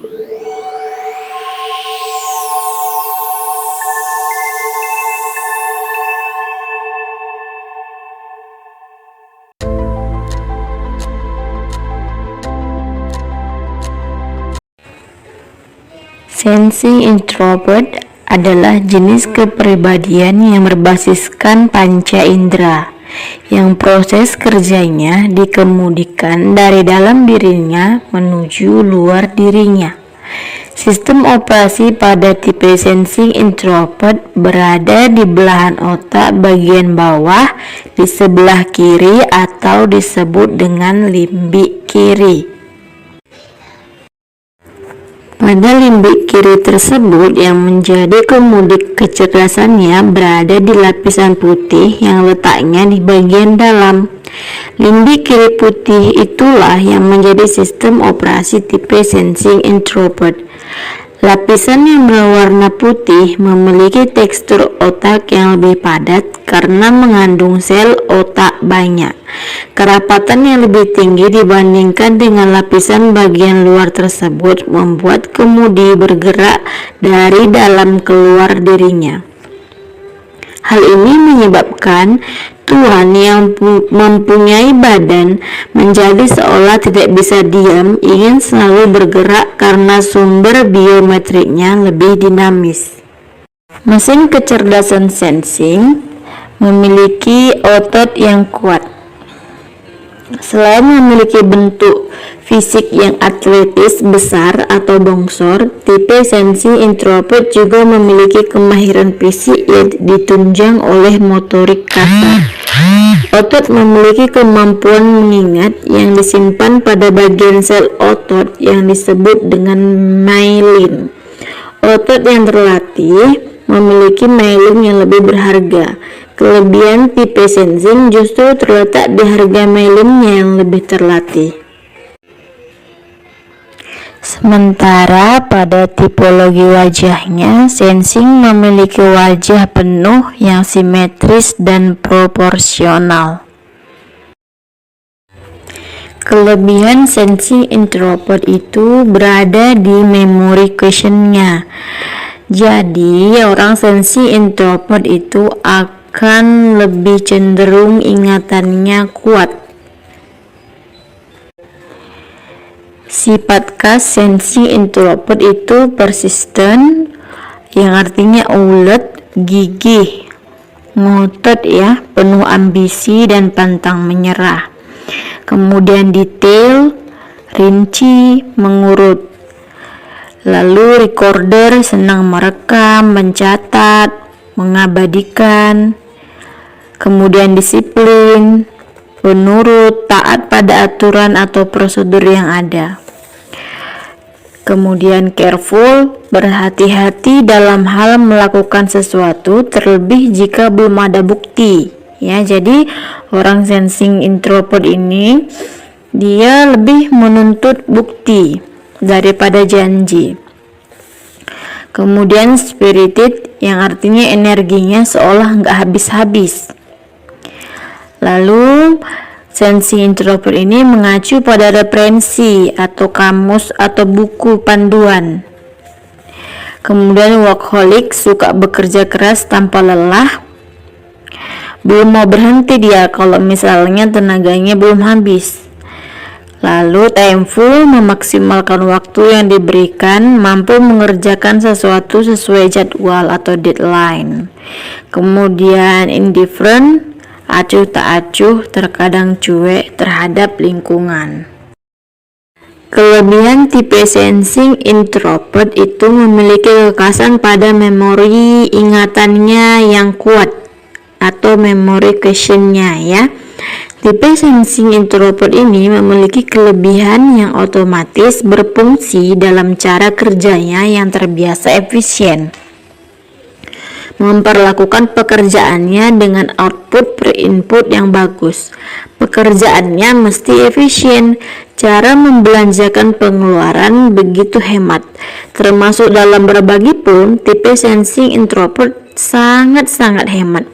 Sensing introvert adalah jenis kepribadian yang berbasiskan panca indera, yang proses kerjanya dikemudikan dari dalam dirinya menuju luar dirinya. Sistem operasi pada tipe sensing introvert berada di belahan otak bagian bawah di sebelah kiri atau disebut dengan limbik kiri. Pada limbik kiri tersebut yang menjadi kemudi kecerdasannya berada di lapisan putih yang letaknya di bagian dalam. Limbik kiri putih itulah yang menjadi sistem operasi tipe sensing introvert. Lapisan yang berwarna putih memiliki tekstur otak yang lebih padat karena mengandung sel otak banyak. Kerapatan yang lebih tinggi dibandingkan dengan lapisan bagian luar tersebut membuat kemudi bergerak dari dalam keluar dirinya. Hal ini menyebabkan Tuhan yang mempunyai badan menjadi seolah tidak bisa diam, ingin selalu bergerak karena sumber biometriknya lebih dinamis. Mesin kecerdasan sensing memiliki otot yang kuat. Selain memiliki bentuk fisik yang atletis besar atau bongsor, tipe sensing introvert juga memiliki kemahiran fisik yang ditunjang oleh motorik kasar. Otot memiliki kemampuan mengingat yang disimpan pada bagian sel otot yang disebut dengan myelin. Otot yang terlatih memiliki myelin yang lebih berharga. Kelebihan tipe sensing justru terletak di harga myelinnya yang lebih terlatih. Sementara pada tipologi wajahnya, sensing memiliki wajah penuh yang simetris dan proporsional. Kelebihan sensing introvert itu berada di memory quotient-nya. Jadi, orang sensing introvert itu akan lebih cenderung ingatannya kuat. Sifat khas sensing introvert itu persisten, yang artinya ulet, gigih, ngotot ya, penuh ambisi dan pantang menyerah. Kemudian detail, rinci, mengurut. Lalu recorder, senang merekam, mencatat, mengabadikan. Kemudian disiplin, penurut, taat pada aturan atau prosedur yang ada. Kemudian careful, berhati-hati dalam hal melakukan sesuatu, terlebih jika belum ada bukti. Ya, jadi orang sensing introvert ini dia lebih menuntut bukti daripada janji. Kemudian spirited, yang artinya energinya seolah nggak habis-habis. Lalu sensing introvert ini mengacu pada referensi atau kamus atau buku panduan. Kemudian workaholic, suka bekerja keras tanpa lelah. Belum mau berhenti dia kalau misalnya tenaganya belum habis. Lalu timeful, memaksimalkan waktu yang diberikan, mampu mengerjakan sesuatu sesuai jadwal atau deadline. Kemudian indifferent, acuh tak acuh, terkadang cuek terhadap lingkungan. Kelebihan tipe sensing introvert itu memiliki kekhasan pada memori ingatannya yang kuat atau memory quotient-nya ya. Tipe sensing introvert ini memiliki kelebihan yang otomatis berfungsi dalam cara kerjanya yang terbiasa efisien. Memperlakukan pekerjaannya dengan output per input yang bagus. Pekerjaannya mesti efisien. Cara membelanjakan pengeluaran begitu hemat. Termasuk dalam berbagi pun, tipe sensing introvert sangat-sangat hemat.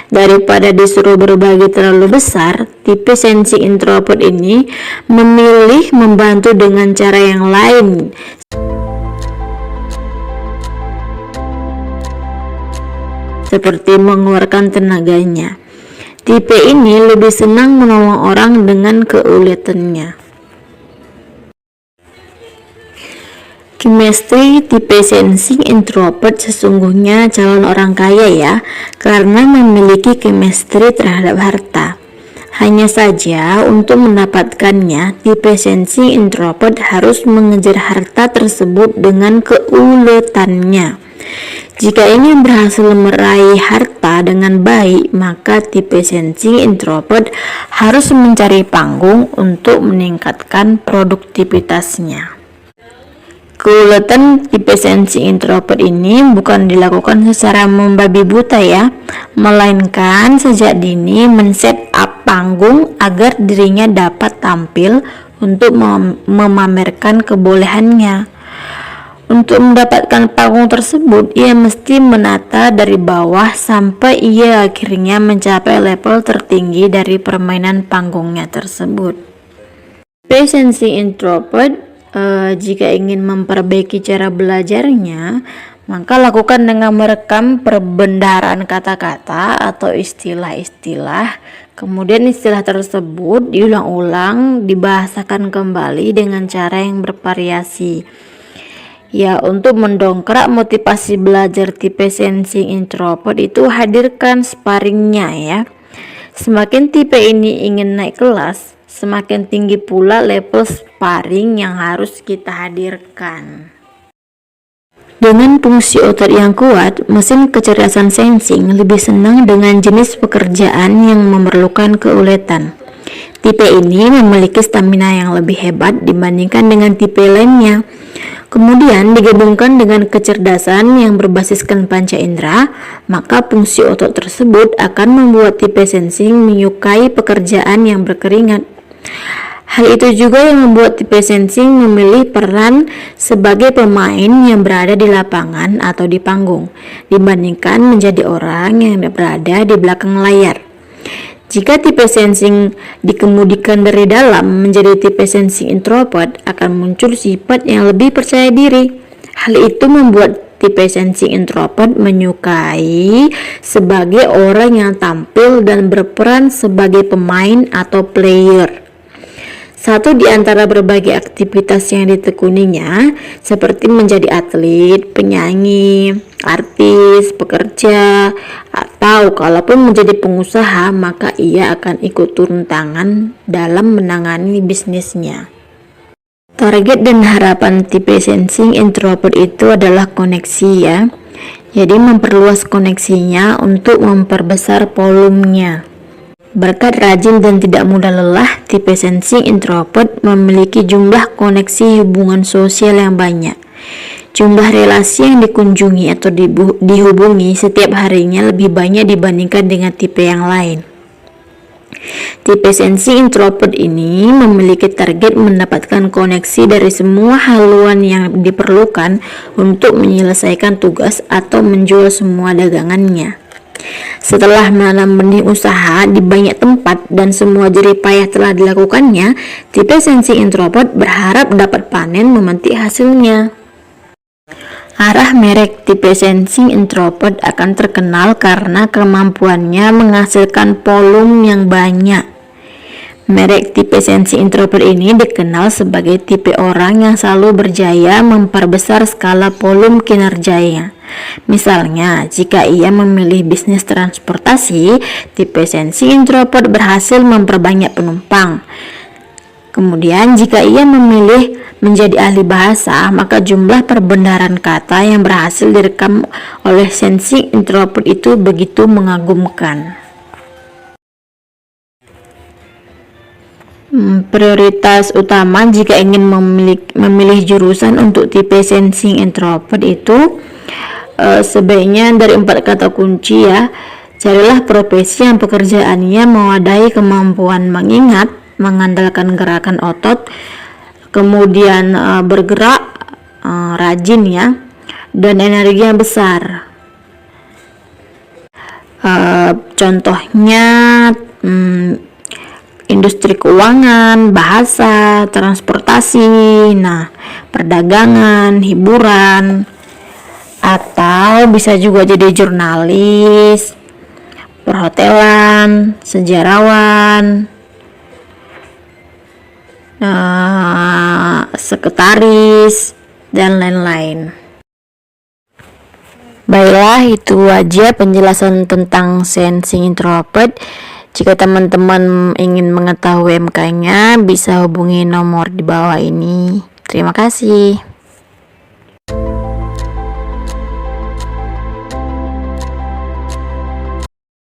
Daripada disuruh berbagi terlalu besar, tipe sensing introvert ini memilih membantu dengan cara yang lain. seperti mengeluarkan tenaganya. Tipe ini lebih senang menolong orang dengan keuletannya. Chemistry tipe sensing introvert sesungguhnya calon orang kaya ya, karena memiliki chemistry terhadap harta. Hanya saja untuk mendapatkannya, tipe sensing introvert harus mengejar harta tersebut dengan keuletannya. Jika ingin berhasil meraih harta dengan baik, maka tipe sensing introvert harus mencari panggung untuk meningkatkan produktivitasnya. Keuletan tipe sensing introvert ini bukan dilakukan secara membabi buta ya, melainkan sejak dini men-set up panggung agar dirinya dapat tampil untuk memamerkan kebolehannya. Untuk mendapatkan panggung tersebut, ia mesti menata dari bawah sampai ia akhirnya mencapai level tertinggi dari permainan panggungnya tersebut. Tipe sensing introvert jika ingin memperbaiki cara belajarnya, maka lakukan dengan merekam perbendaharaan kata-kata atau istilah-istilah. Kemudian istilah tersebut diulang-ulang, dibahasakan kembali dengan cara yang bervariasi. Ya, untuk mendongkrak motivasi belajar tipe sensing introvert itu hadirkan sparringnya ya. Semakin tipe ini ingin naik kelas, semakin tinggi pula level sparring yang harus kita hadirkan. Dengan fungsi otot yang kuat, mesin kecerdasan sensing lebih senang dengan jenis pekerjaan yang memerlukan keuletan. Tipe ini memiliki stamina yang lebih hebat dibandingkan dengan tipe lainnya. Kemudian digabungkan dengan kecerdasan yang berbasiskan panca indera, maka fungsi otot tersebut akan membuat tipe sensing menyukai pekerjaan yang berkeringat. Hal itu juga yang membuat tipe sensing memilih peran sebagai pemain yang berada di lapangan atau di panggung, dibandingkan menjadi orang yang berada di belakang layar. Jika tipe sensing dikemudikan dari dalam menjadi tipe sensing introvert, akan muncul sifat yang lebih percaya diri. Hal itu membuat tipe sensing introvert menyukai sebagai orang yang tampil dan berperan sebagai pemain atau player. Satu di antara berbagai aktivitas yang ditekuninya, seperti menjadi atlet, penyanyi, artis, pekerja, atau kalaupun menjadi pengusaha, maka ia akan ikut turun tangan dalam menangani bisnisnya. Target dan harapan tipe sensing introvert itu adalah koneksi ya. Jadi memperluas koneksinya untuk memperbesar volumenya. Berkat rajin dan tidak mudah lelah, tipe sensing introvert memiliki jumlah koneksi hubungan sosial yang banyak. Jumlah relasi yang dikunjungi atau dihubungi setiap harinya lebih banyak dibandingkan dengan tipe yang lain. Tipe sensing introvert ini memiliki target mendapatkan koneksi dari semua haluan yang diperlukan untuk menyelesaikan tugas atau menjual semua dagangannya. Setelah menanam benih usaha di banyak tempat dan semua jerih payah telah dilakukannya, tipe sensing introvert berharap dapat panen memetik hasilnya. Arah merek tipe sensing introvert akan terkenal karena kemampuannya menghasilkan volume yang banyak. Merek tipe sensing introvert ini dikenal sebagai tipe orang yang selalu berjaya memperbesar skala volume kinerjanya. Misalnya, jika ia memilih bisnis transportasi, tipe sensing introvert berhasil memperbanyak penumpang. Kemudian, jika ia memilih menjadi ahli bahasa, maka jumlah perbendaharaan kata yang berhasil direkam oleh sensing introvert itu begitu mengagumkan. Prioritas utama jika ingin memilih jurusan untuk tipe sensing introvert itu sebaiknya dari 4 kata kunci ya. Carilah profesi yang pekerjaannya mewadahi kemampuan mengingat, mengandalkan gerakan otot, kemudian bergerak, rajin ya, dan energi yang besar. Contohnya industri keuangan, bahasa, transportasi, perdagangan, hiburan, Atau bisa juga jadi jurnalis, perhotelan, sejarawan, sekretaris, dan lain-lain. Baiklah, itu aja penjelasan tentang sensing introvert. Jika teman-teman ingin mengetahui MK-nya, bisa hubungi nomor di bawah ini. Terima kasih.